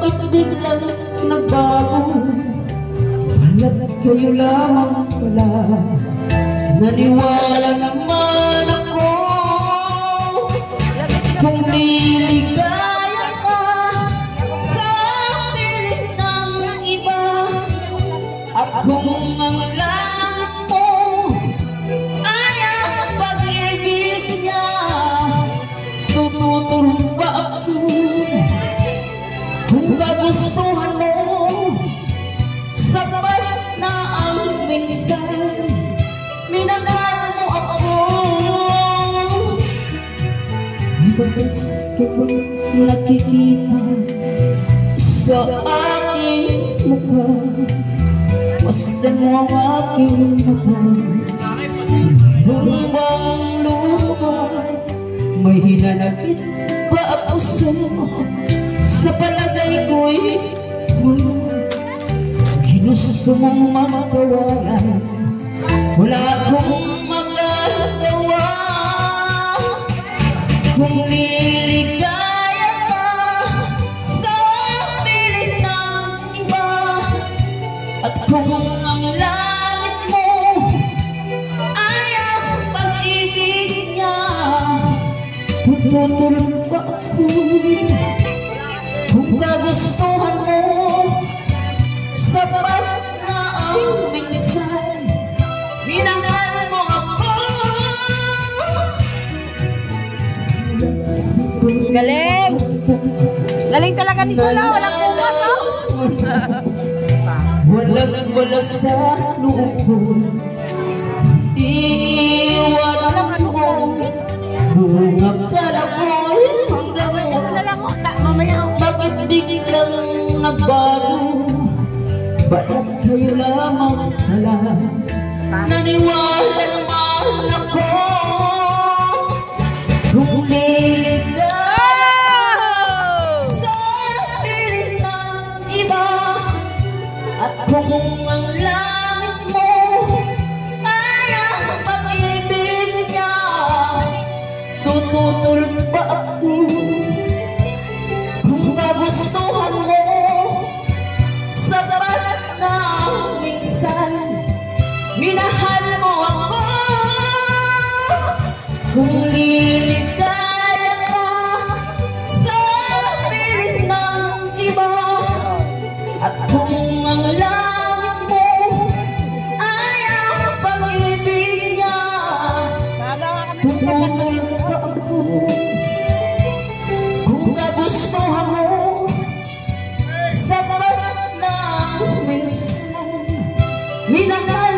bakit biglang nagbago? Balat kayo lamang pala. Naniwala naman ako kung liligaya ka sa piling ng iba. At kung ang langit mo ay ang pag-ibig niya, tututulong ba ako kung kagustuhan mo? Sapat na ang minsan minamahal mo ako. Bagas ka bang nakikita sa aking mukha? Masdan mo ang aking mata. Lumang lupa, may hinanakit ba ako sa'yo? Sa palagay ko'y ginusto mong magkawalan. Wala akong magagawa kung liligaya ka sa piling ng iba. At kung ang langit mo ay ang pag-ibig niya, tututulong pa ako kung kagustuhan mo. Sapat na ang minsan minamahal mo ako. Galing! Galing talaga ni Sula, walang kumas, oh! Walang wala sa loob ko, iiwanan mo. Bungag ka na ko'y hanggang mo. Bakit biglang nagbago? Balat kayo lamang pala. Naniwala naman ako kung liligaya sa piling ng iba. At kung ang langit mo ay ang pag-ibig niya, tututulog ba ako kung kagustuhan mo? Sa balat na minsan minahal mo ako. Kung liligaya ka sa piling ng iba. At kung ang langit mo ay ang pag-ibig niya, tutulong pa ako kung kagustuhan mo. Sa balat na minsan minahal.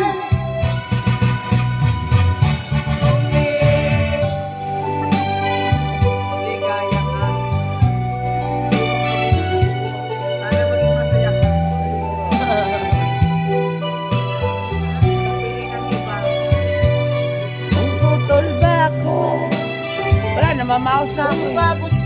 Namamaos na ako.